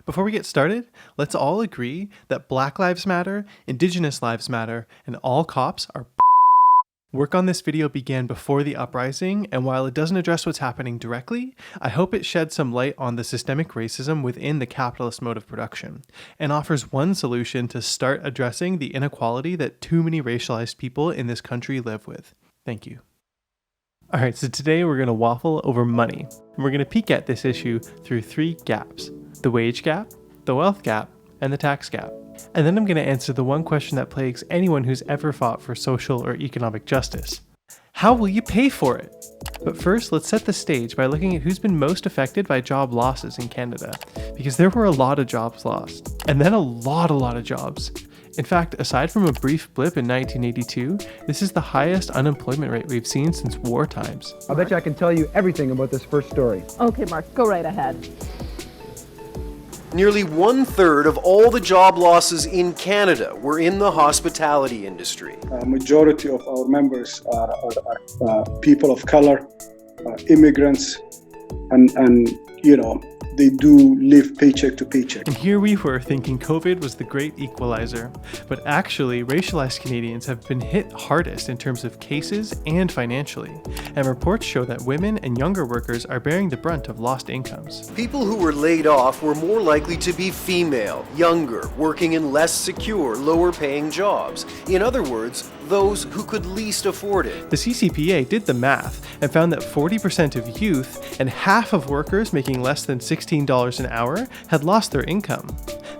Before we get started, let's all agree that Black Lives Matter, Indigenous Lives Matter, and all cops are Work on this video began before the uprising, and while it doesn't address what's happening directly, I hope it sheds some light on the systemic racism within the capitalist mode of production, and offers one solution to start addressing the inequality that too many racialized people in this country live with. Thank you. Alright, so today we're going to waffle over money, and we're going to peek at this issue through three gaps: the wage gap, the wealth gap, and the tax gap. And then I'm going to answer the one question that plagues anyone who's ever fought for social or economic justice. How will you pay for it? But first, let's set the stage by looking at who's been most affected by job losses in Canada, because there were a lot of jobs lost, and then a lot of jobs. In fact, aside from a brief blip in 1982, this is the highest unemployment rate we've seen since war times. I bet you I can tell you everything about this first story. Okay, Mark, go right ahead. Nearly 1/3 of all the job losses in Canada were in the hospitality industry. Majority of our members are people of color, immigrants, and they do live paycheck to paycheck. And here we were thinking COVID was the great equalizer, but actually racialized Canadians have been hit hardest in terms of cases and financially, and reports show that women and younger workers are bearing the brunt of lost incomes. People who were laid off were more likely to be female, younger, working in less secure, lower paying jobs. In other words, those who could least afford it. The CCPA did the math and found that 40% of youth and half of workers making less than $16 an hour had lost their income.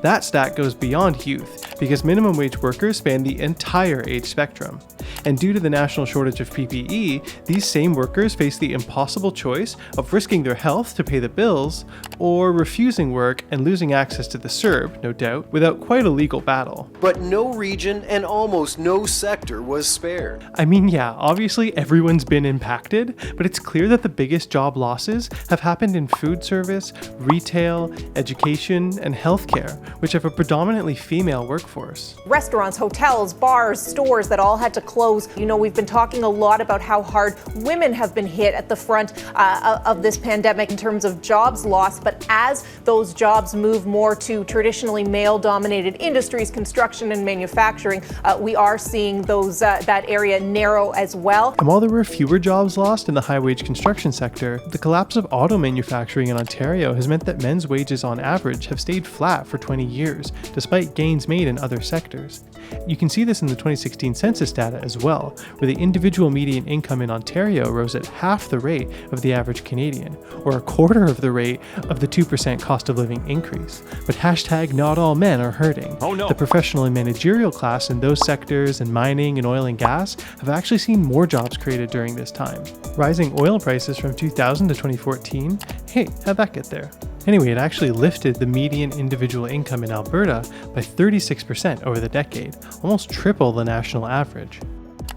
That stat goes beyond youth because minimum wage workers span the entire age spectrum. And due to the national shortage of PPE, these same workers face the impossible choice of risking their health to pay the bills or refusing work and losing access to the CERB, no doubt, without quite a legal battle. But no region and almost no sector was spared. I mean, yeah, obviously everyone's been impacted, but it's clear that the biggest job losses have happened in food service, retail, education, and healthcare, which have a predominantly female workforce. Restaurants, hotels, bars, stores that all had to close. You know, we've been talking a lot about how hard women have been hit at the front of this pandemic in terms of jobs lost, but as those jobs move more to traditionally male-dominated industries, construction and manufacturing, we are seeing those that area narrow as well. And while there were fewer jobs lost in the high-wage construction sector, the collapse of auto manufacturing in Ontario has meant that men's wages on average have stayed flat for 20 years, despite gains made in other sectors. You can see this in the 2016 census data as well, where the individual median income in Ontario rose at half the rate of the average Canadian, or a quarter of the rate of the 2% cost of living increase. But hashtag not all men are hurting. Oh no. The professional and managerial class in those sectors and mining and oil and gas have actually seen more jobs created during this time. Rising oil prices from 2000 to 2014, hey, how'd that get there? Anyway, it actually lifted the median individual income in Alberta by 36% over the decade, almost triple the national average.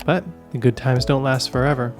But the good times don't last forever.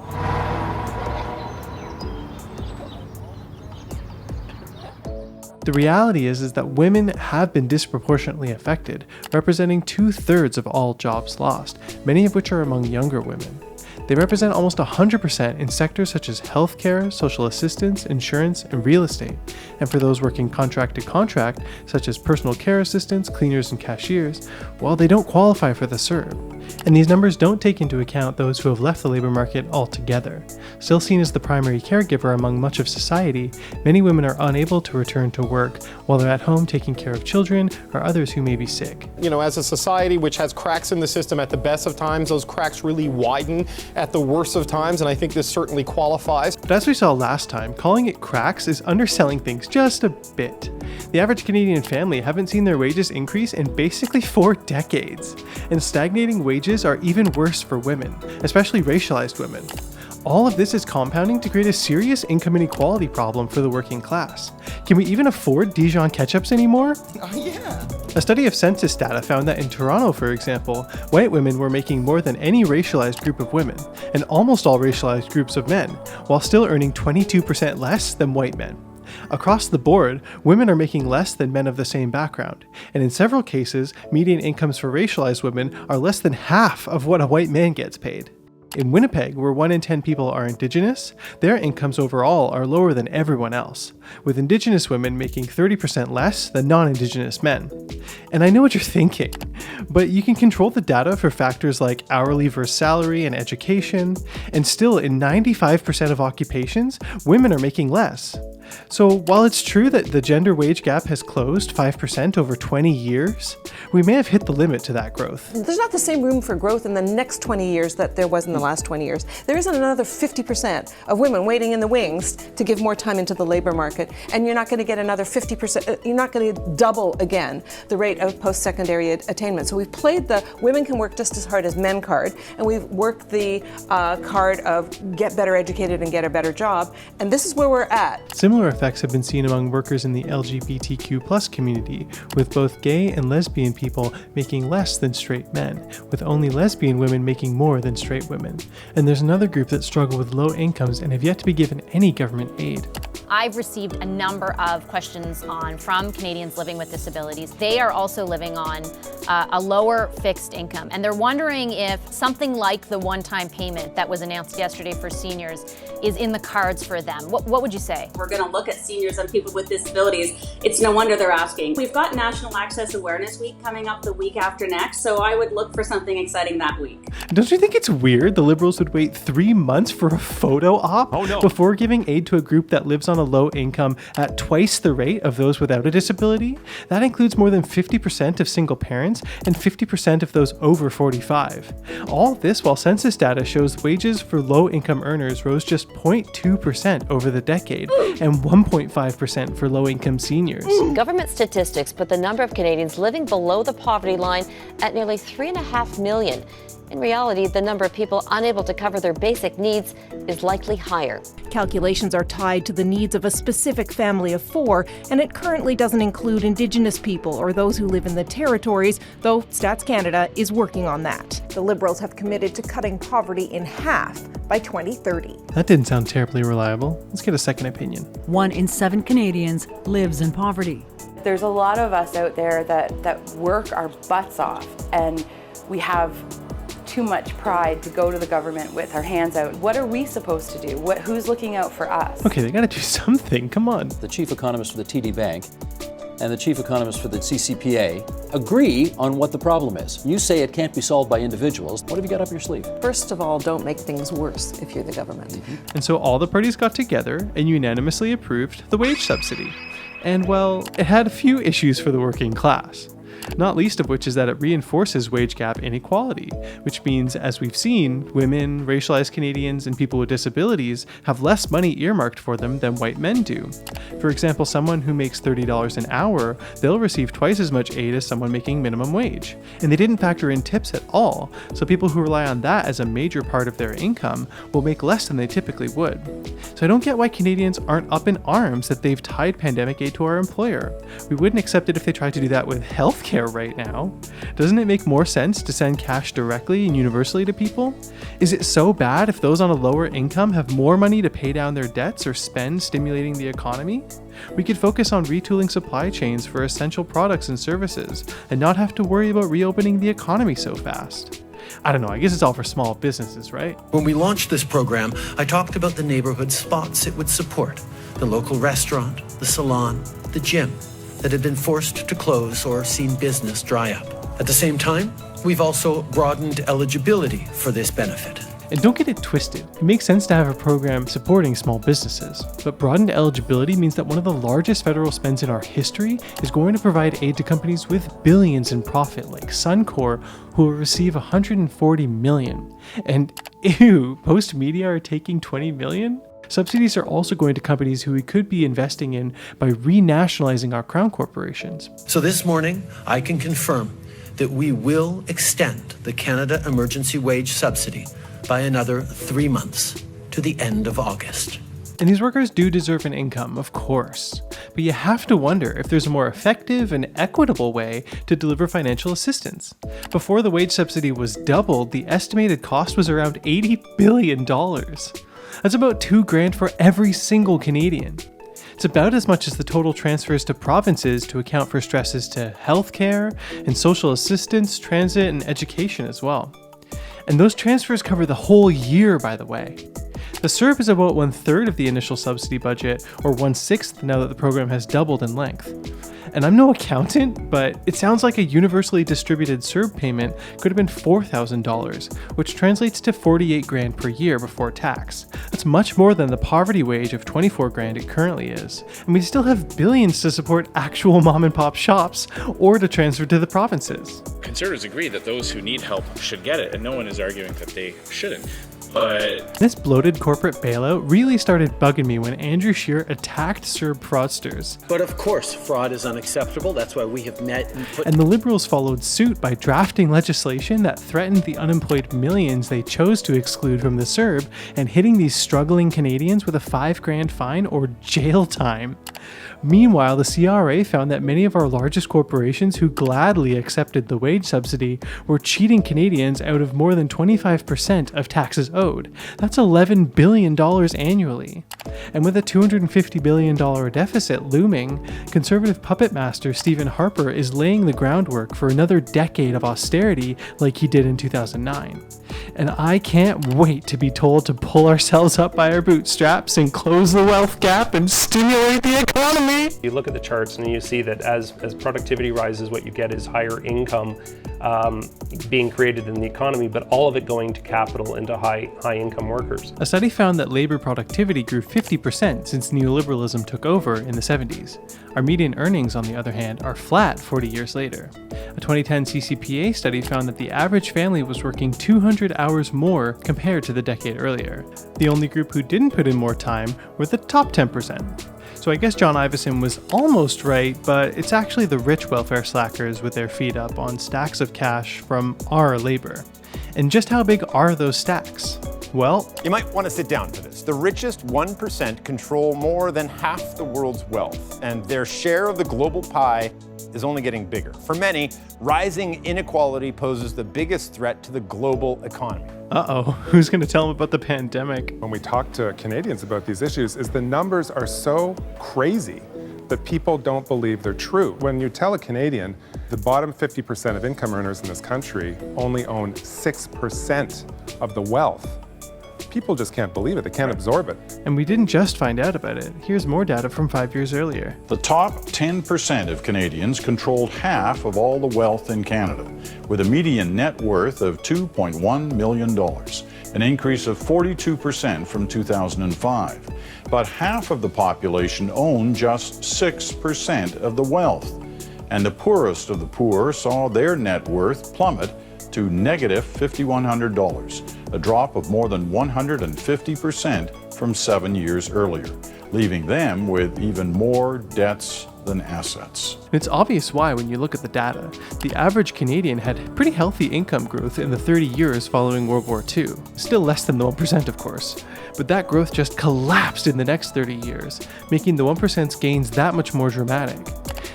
The reality is that women have been disproportionately affected, representing 2/3 of all jobs lost, many of which are among younger women. They represent almost 100% in sectors such as healthcare, social assistance, insurance, and real estate. And for those working contract to contract, such as personal care assistants, cleaners, and cashiers, well, they don't qualify for the CERB. And these numbers don't take into account those who have left the labor market altogether. Still seen as the primary caregiver among much of society, many women are unable to return to work while they're at home taking care of children or others who may be sick. You know, as a society which has cracks in the system at the best of times, those cracks really widen at the worst of times, and I think this certainly qualifies. But as we saw last time, calling it cracks is underselling things just a bit. The average Canadian family haven't seen their wages increase in basically 4 decades, and stagnating wages are even worse for women, especially racialized women. All of this is compounding to create a serious income inequality problem for the working class. Can we even afford Dijon ketchups anymore? Oh yeah. A study of census data found that in Toronto, for example, white women were making more than any racialized group of women, and almost all racialized groups of men, while still earning 22% less than white men. Across the board, women are making less than men of the same background, and in several cases, median incomes for racialized women are less than half of what a white man gets paid. In Winnipeg, where 1 in 10 people are Indigenous, their incomes overall are lower than everyone else, with Indigenous women making 30% less than non-Indigenous men. And I know what you're thinking, but you can control the data for factors like hourly versus salary and education, and still in 95% of occupations, women are making less. So while it's true that the gender wage gap has closed 5% over 20 years, we may have hit the limit to that growth. There's not the same room for growth in the next 20 years that there was in the last 20 years. There isn't another 50% of women waiting in the wings to give more time into the labor market, and you're not going to get another 50%, you're not going to double again the rate of post-secondary attainment. So we've played the women can work just as hard as men card, and we've worked the card of get better educated and get a better job, and this is where we're at. Similar effects have been seen among workers in the LGBTQ+ community, with both gay and lesbian people making less than straight men, with only lesbian women making more than straight women. And there's another group that struggle with low incomes and have yet to be given any government aid. I've received a number of questions from Canadians living with disabilities. They are also living on a lower fixed income, and they're wondering if something like the one-time payment that was announced yesterday for seniors is in the cards for them. What would you say? We're going to look at seniors and people with disabilities. It's no wonder they're asking. We've got National Access Awareness Week coming up the week after next, so I would look for something exciting that week. Don't you think it's weird the Liberals would wait 3 months for a photo op before giving aid to a group that lives on a low income at twice the rate of those without a disability? That includes more than 50% of single parents and 50% of those over 45. All this while census data shows wages for low-income earners rose just 0.2% over the decade and 1.5% for low-income seniors. Government statistics put the number of Canadians living below the poverty line at nearly 3.5 million. In reality, the number of people unable to cover their basic needs is likely higher. Calculations are tied to the needs of a specific family of 4, and it currently doesn't include Indigenous people or those who live in the territories, though Stats Canada is working on that. The Liberals have committed to cutting poverty in half by 2030. That didn't sound terribly reliable. Let's get a second opinion. 1 in 7 Canadians lives in poverty. There's a lot of us out there that work our butts off, and we have too much pride to go to the government with our hands out. What are we supposed to do? Who's looking out for us? Okay, they gotta do something, come on. The chief economist for the TD Bank and the chief economist for the CCPA agree on what the problem is. You say it can't be solved by individuals. What have you got up your sleeve? First of all, don't make things worse if you're the government. And so all the parties got together and unanimously approved the wage subsidy. And well, it had a few issues for the working class. Not least of which is that it reinforces wage gap inequality, which means, as we've seen, women, racialized Canadians, and people with disabilities have less money earmarked for them than white men do. For example, someone who makes $30 an hour, they'll receive twice as much aid as someone making minimum wage. And they didn't factor in tips at all, so people who rely on that as a major part of their income will make less than they typically would. So I don't get why Canadians aren't up in arms that they've tied pandemic aid to our employer. We wouldn't accept it if they tried to do that with healthcare right now. Doesn't it make more sense to send cash directly and universally to people? Is it so bad if those on a lower income have more money to pay down their debts or spend stimulating the economy? We could focus on retooling supply chains for essential products and services and not have to worry about reopening the economy so fast. I don't know, I guess it's all for small businesses, right? When we launched this program, I talked about the neighborhood spots it would support. The local restaurant, the salon, the gym that had been forced to close or seen business dry up. At the same time, we've also broadened eligibility for this benefit. And don't get it twisted. It makes sense to have a program supporting small businesses, but broadened eligibility means that one of the largest federal spends in our history is going to provide aid to companies with billions in profit, like Suncor, who will receive $140 million. And ew, Post Media are taking $20 million? Subsidies are also going to companies who we could be investing in by renationalizing our crown corporations. So this morning, I can confirm that we will extend the Canada Emergency Wage Subsidy by another 3 months to the end of August. And these workers do deserve an income, of course. But you have to wonder if there's a more effective and equitable way to deliver financial assistance. Before the wage subsidy was doubled, the estimated cost was around $80 billion. That's about $2,000 for every single Canadian. It's about as much as the total transfers to provinces to account for stresses to healthcare and social assistance, transit, and education as well. And those transfers cover the whole year, by the way. The CERB is about 1/3 of the initial subsidy budget, or 1/6 now that the program has doubled in length. And I'm no accountant, but it sounds like a universally distributed CERB payment could have been $4,000, which translates to 48 grand per year before tax. That's much more than the poverty wage of 24 grand it currently is. And we still have billions to support actual mom and pop shops or to transfer to the provinces. Conservatives agree that those who need help should get it, and no one is arguing that they shouldn't. But this bloated corporate bailout really started bugging me when Andrew Scheer attacked CERB fraudsters. But of course, fraud is unacceptable. That's why we have met and the Liberals followed suit by drafting legislation that threatened the unemployed millions they chose to exclude from the CERB and hitting these struggling Canadians with a 5 grand fine or jail time. Meanwhile, the CRA found that many of our largest corporations who gladly accepted the wage subsidy were cheating Canadians out of more than 25% of taxes owed. That's $11 billion annually. And with a $250 billion deficit looming, Conservative puppet master Stephen Harper is laying the groundwork for another decade of austerity like he did in 2009. And I can't wait to be told to pull ourselves up by our bootstraps and close the wealth gap and stimulate the economy. You look at the charts and you see that as productivity rises, what you get is higher income being created in the economy, but all of it going to capital and to high income workers. A study found that labor productivity grew 50% since neoliberalism took over in the 70s. Our median earnings, on the other hand, are flat 40 years later. A 2010 CCPA study found that the average family was working 200 hours more compared to the decade earlier. The only group who didn't put in more time were the top 10%. So I guess John Ivison was almost right, but it's actually the rich welfare slackers with their feet up on stacks of cash from our labor. And just how big are those stacks? Well, you might want to sit down for this. The richest 1% control more than half the world's wealth, and their share of the global pie is only getting bigger. For many, rising inequality poses the biggest threat to the global economy. Uh-oh, who's going to tell them about the pandemic? When we talk to Canadians about these issues, is the numbers are so crazy that people don't believe they're true. When you tell a Canadian the bottom 50% of income earners in this country only own 6% of the wealth, people just can't believe it. They can't absorb it. And we didn't just find out about it. Here's more data from 5 years earlier. The top 10% of Canadians controlled half of all the wealth in Canada, with a median net worth of $2.1 million, an increase of 42% from 2005. But half of the population owned just 6% of the wealth. And the poorest of the poor saw their net worth plummet to negative $5,100, a drop of more than 150% from 7 years earlier, leaving them with even more debts than assets. It's obvious why when you look at the data. The average Canadian had pretty healthy income growth in the 30 years following World War II. Still less than the 1%, of course. But that growth just collapsed in the next 30 years, making the 1%'s gains that much more dramatic.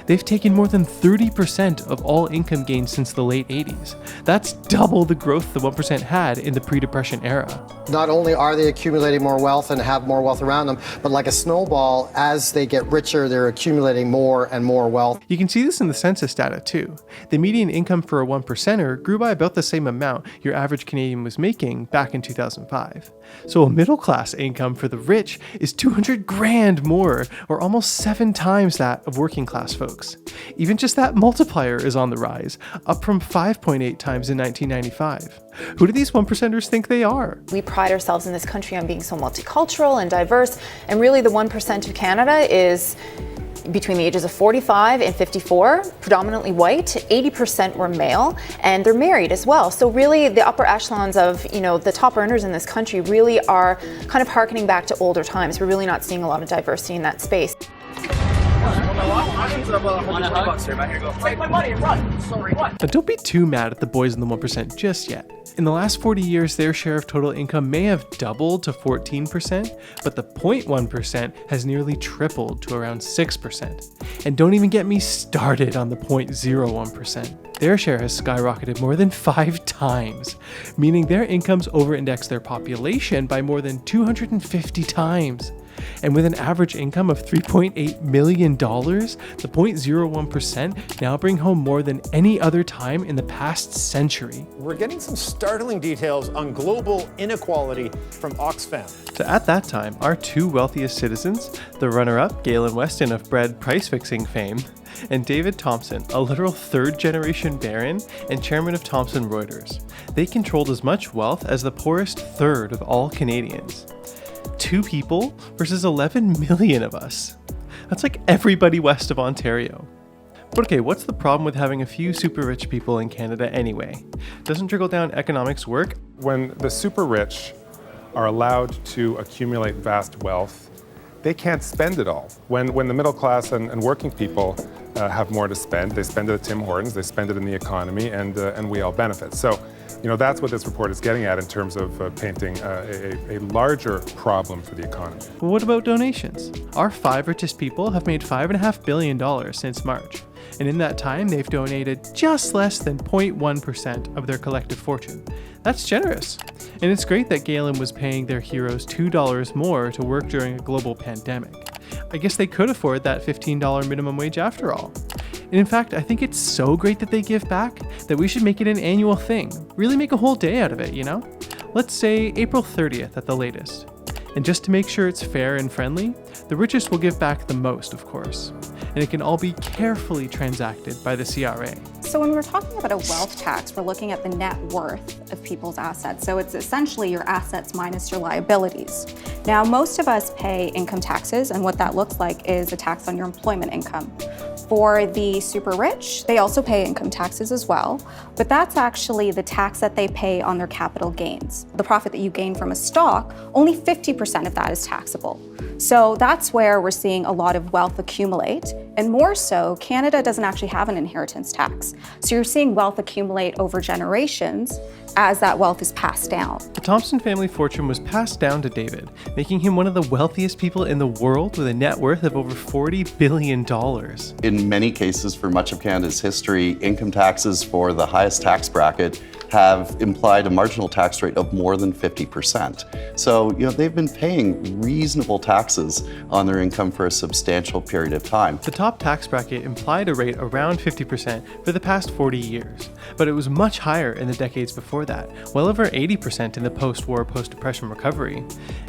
They've taken more than 30% of all income gains since the late 80s. That's double the growth the 1% had in the pre-depression era. Not only are they accumulating more wealth and have more wealth around them, but like a snowball, as they get richer, they're accumulating more and more wealth. You can see this in the census data too. The median income for a 1%er grew by about the same amount your average Canadian was making back in 2005. So a middle class income for the rich is 200 grand more, or almost 7 times that of working class folks. Even just that multiplier is on the rise, up from 5.8 times in 1995. Who do these 1%ers think they are? We pride ourselves in this country on being so multicultural and diverse, and really the 1% of Canada is between the ages of 45 and 54, predominantly white, 80% were male, and they're married as well. So really the upper echelons of, the top earners in this country really are kind of harkening back to older times. We're really not seeing a lot of diversity in that space. Now don't be too mad at the boys in the 1% just yet. In the last 40 years, their share of total income may have doubled to 14%, but the 0.1% has nearly tripled to around 6%. And don't even get me started on the 0.01%. Their share has skyrocketed more than 5 times, meaning their incomes over-index their population by more than 250 times. And with an average income of $3.8 million, the 0.01% now bring home more than any other time in the past century. We're getting some startling details on global inequality from Oxfam. So at that time, our two wealthiest citizens, the runner-up Galen Weston of bread price-fixing fame, and David Thompson, a literal third-generation baron and chairman of Thomson Reuters. They controlled as much wealth as the poorest third of all Canadians. 2 people versus 11 million of us. That's like everybody west of Ontario. But okay, what's the problem with having a few super rich people in Canada anyway? Doesn't trickle-down economics work? When the super rich are allowed to accumulate vast wealth, they can't spend it all. When the middle class and working people have more to spend, they spend it at Tim Hortons, they spend it in the economy, and we all benefit. So, that's what this report is getting at in terms of painting a larger problem for the economy. But what about donations? Our 5 richest people have made $5.5 billion since March. And in that time, they've donated just less than 0.1% of their collective fortune. That's generous. And it's great that Galen was paying their heroes $2 more to work during a global pandemic. I guess they could afford that $15 minimum wage after all. And in fact, I think it's so great that they give back that we should make it an annual thing. Really make a whole day out of it, Let's say April 30th at the latest. And just to make sure it's fair and friendly, the richest will give back the most, of course. And it can all be carefully transacted by the CRA. So when we're talking about a wealth tax, we're looking at the net worth of people's assets. So it's essentially your assets minus your liabilities. Now, most of us pay income taxes, and what that looks like is a tax on your employment income. For the super rich, they also pay income taxes as well, but that's actually the tax that they pay on their capital gains. The profit that you gain from a stock, only 50% of that is taxable. So that's where we're seeing a lot of wealth accumulate. And more so, Canada doesn't actually have an inheritance tax. So you're seeing wealth accumulate over generations as that wealth is passed down. The Thompson family fortune was passed down to David, making him one of the wealthiest people in the world with a net worth of over $40 billion. In many cases, for much of Canada's history, income taxes for the highest tax bracket have implied a marginal tax rate of more than 50%. So, they've been paying reasonable taxes on their income for a substantial period of time. The top tax bracket implied a rate around 50% for the past 40 years, but it was much higher in the decades before that, well over 80% in the post-war, post-depression recovery.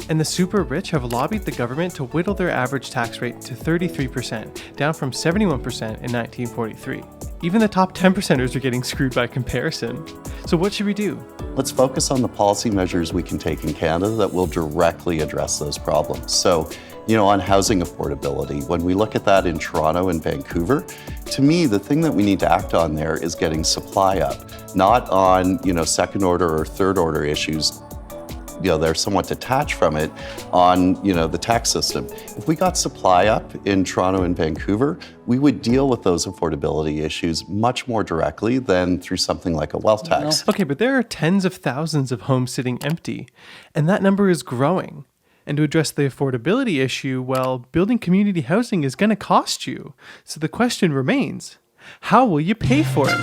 And the super rich have lobbied the government to whittle their average tax rate to 33%, down from 71% in 1943. Even the top 10%ers are getting screwed by comparison. So what should we do? Let's focus on the policy measures we can take in Canada that will directly address those problems. So, on housing affordability, when we look at that in Toronto and Vancouver, to me, the thing that we need to act on there is getting supply up, not on, second order or third order issues. They're somewhat detached from it on, the tax system. If we got supply up in Toronto and Vancouver, we would deal with those affordability issues much more directly than through something like a wealth tax. Okay, but there are tens of thousands of homes sitting empty, and that number is growing. And to address the affordability issue, well, building community housing is going to cost you. So the question remains, how will you pay for it?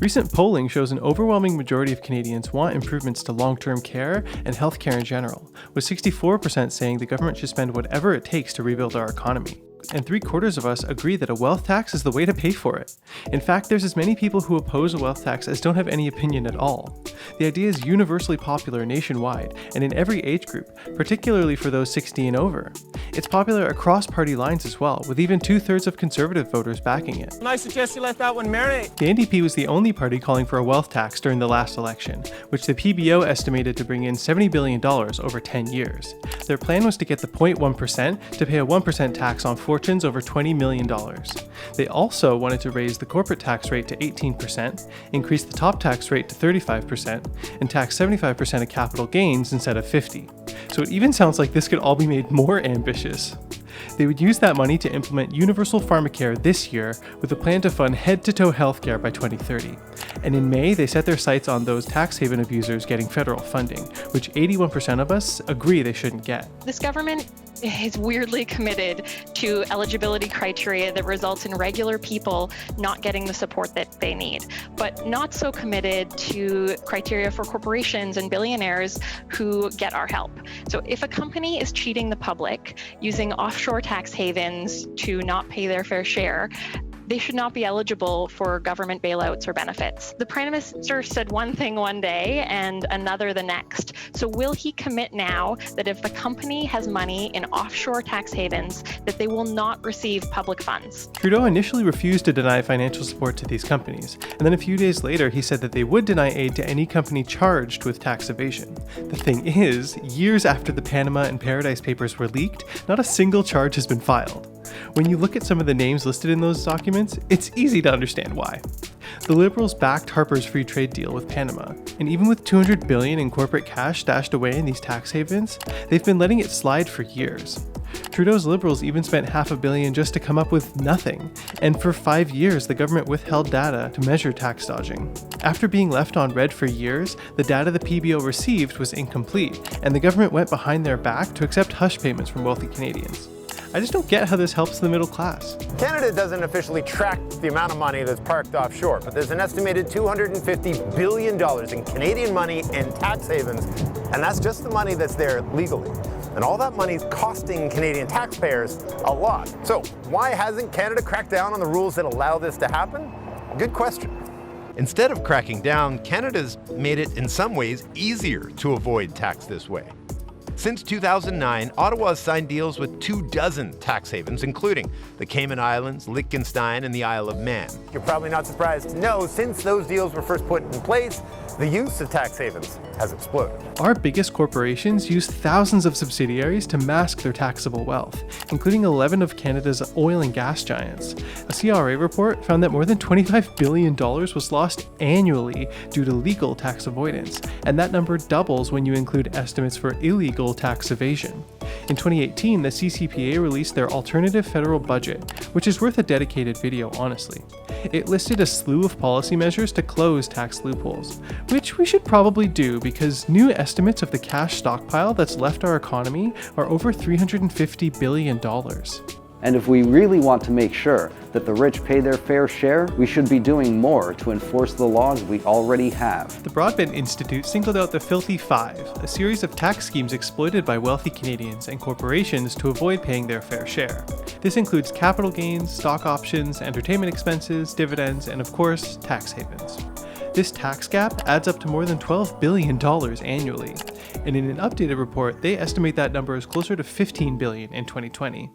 Recent polling shows an overwhelming majority of Canadians want improvements to long-term care and healthcare in general, with 64% saying the government should spend whatever it takes to rebuild our economy. And 3/4 of us agree that a wealth tax is the way to pay for it. In fact, there's as many people who oppose a wealth tax as don't have any opinion at all. The idea is universally popular nationwide and in every age group, particularly for those 60 and over. It's popular across party lines as well, with even 2/3 of Conservative voters backing it. I suggest you let that one marinate. The NDP was the only party calling for a wealth tax during the last election, which the PBO estimated to bring in $70 billion over 10 years. Their plan was to get the 0.1% to pay a 1% tax on fortunes over $20 million. They also wanted to raise the corporate tax rate to 18%, increase the top tax rate to 35%, and tax 75% of capital gains instead of 50%. So it even sounds like this could all be made more ambitious. They would use that money to implement universal pharmacare this year with a plan to fund head-to-toe healthcare by 2030. And in May, they set their sights on those tax haven abusers getting federal funding, which 81% of us agree they shouldn't get. This government is weirdly committed to eligibility criteria that results in regular people not getting the support that they need, but not so committed to criteria for corporations and billionaires who get our help. So if a company is cheating the public using offshore tax havens to not pay their fair share, they should not be eligible for government bailouts or benefits. The Prime Minister said one thing one day and another the next. So will he commit now that if the company has money in offshore tax havens, that they will not receive public funds? Trudeau initially refused to deny financial support to these companies, and then a few days later he said that they would deny aid to any company charged with tax evasion. The thing is, years after the Panama and Paradise Papers were leaked, not a single charge has been filed. When you look at some of the names listed in those documents, it's easy to understand why. The Liberals backed Harper's free trade deal with Panama, and even with $200 billion in corporate cash stashed away in these tax havens, they've been letting it slide for years. Trudeau's Liberals even spent $500 million just to come up with nothing, and for 5 years the government withheld data to measure tax dodging. After being left on red for years, the data the PBO received was incomplete, and the government went behind their back to accept hush payments from wealthy Canadians. I just don't get how this helps the middle class. Canada doesn't officially track the amount of money that's parked offshore, but there's an estimated $250 billion in Canadian money in tax havens, and that's just the money that's there legally. And all that money is costing Canadian taxpayers a lot. So why hasn't Canada cracked down on the rules that allow this to happen? Good question. Instead of cracking down, Canada's made it in some ways easier to avoid tax this way. Since 2009, Ottawa has signed deals with 24 tax havens, including the Cayman Islands, Liechtenstein, and the Isle of Man. You're probably not surprised to know, since those deals were first put in place, the use of tax havens has exploded. Our biggest corporations use thousands of subsidiaries to mask their taxable wealth, including 11 of Canada's oil and gas giants. A CRA report found that more than $25 billion was lost annually due to legal tax avoidance, and that number doubles when you include estimates for illegal tax evasion. In 2018, the CCPA released their alternative federal budget, which is worth a dedicated video, honestly. It listed a slew of policy measures to close tax loopholes, which we should probably do because new estimates of the cash stockpile that's left our economy are over $350 billion. And if we really want to make sure that the rich pay their fair share, we should be doing more to enforce the laws we already have. The Broadbent Institute singled out the Filthy Five, a series of tax schemes exploited by wealthy Canadians and corporations to avoid paying their fair share. This includes capital gains, stock options, entertainment expenses, dividends, and of course, tax havens. This tax gap adds up to more than $12 billion annually, and in an updated report, they estimate that number is closer to $15 billion in 2020.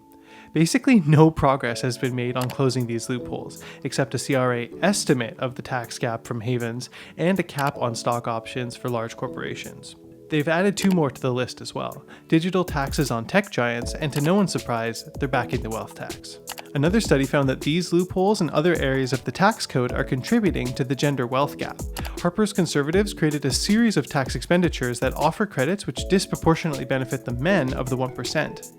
Basically, no progress has been made on closing these loopholes, except a CRA estimate of the tax gap from havens and a cap on stock options for large corporations. They've added 2 more to the list as well, digital taxes on tech giants, and to no one's surprise, they're backing the wealth tax. Another study found that these loopholes and other areas of the tax code are contributing to the gender wealth gap. Harper's Conservatives created a series of tax expenditures that offer credits which disproportionately benefit the men of the 1%.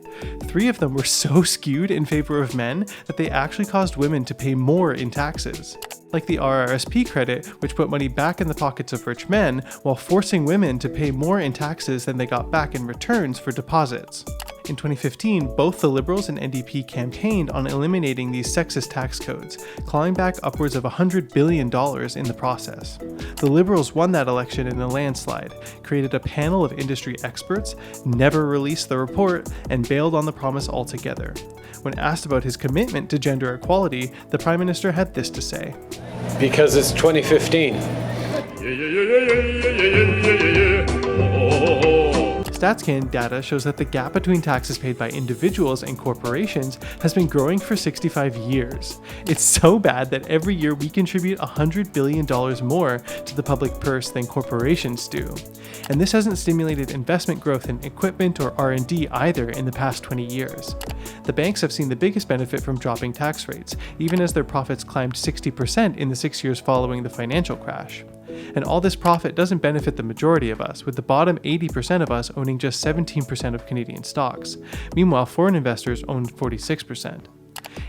3 of them were so skewed in favor of men that they actually caused women to pay more in taxes. Like the RRSP credit, which put money back in the pockets of rich men while forcing women to pay more in taxes than they got back in returns for deposits. In 2015, both the Liberals and NDP campaigned on eliminating these sexist tax codes, clawing back upwards of $100 billion in the process. The Liberals won that election in a landslide, created a panel of industry experts, never released the report, and bailed on the promise altogether. When asked about his commitment to gender equality, the Prime Minister had this to say. Because it's 2015. StatsCan data shows that the gap between taxes paid by individuals and corporations has been growing for 65 years. It's so bad that every year we contribute $100 billion more to the public purse than corporations do. And this hasn't stimulated investment growth in equipment or R&D either in the past 20 years. The banks have seen the biggest benefit from dropping tax rates, even as their profits climbed 60% in the 6 years following the financial crash. And all this profit doesn't benefit the majority of us, with the bottom 80% of us owning just 17% of Canadian stocks. Meanwhile, foreign investors own 46%.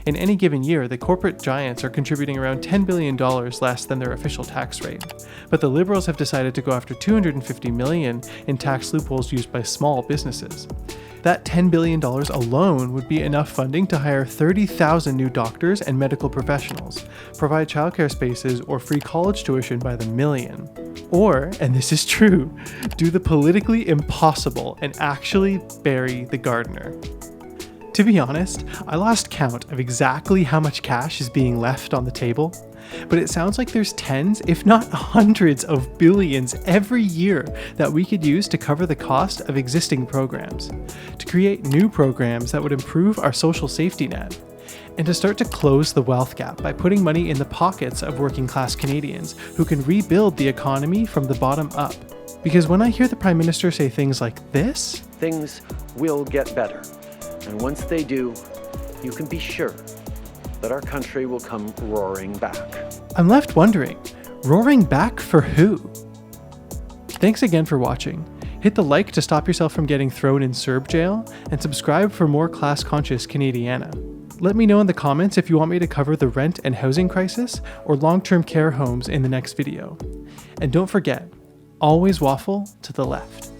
In any given year, the corporate giants are contributing around $10 billion less than their official tax rate. But the Liberals have decided to go after $250 million in tax loopholes used by small businesses. That $10 billion alone would be enough funding to hire 30,000 new doctors and medical professionals, provide childcare spaces, or free college tuition by the million. Or, and this is true, do the politically impossible and actually bury the gardener. To be honest, I lost count of exactly how much cash is being left on the table, but it sounds like there's tens, if not hundreds of billions every year that we could use to cover the cost of existing programs, to create new programs that would improve our social safety net, and to start to close the wealth gap by putting money in the pockets of working class Canadians who can rebuild the economy from the bottom up. Because when I hear the Prime Minister say things like this, things will get better. And once they do, you can be sure that our country will come roaring back. I'm left wondering, roaring back for who? Thanks again for watching. Hit the like to stop yourself from getting thrown in CERB jail, and subscribe for more class-conscious Canadiana. Let me know in the comments if you want me to cover the rent and housing crisis or long-term care homes in the next video. And don't forget, always waffle to the left.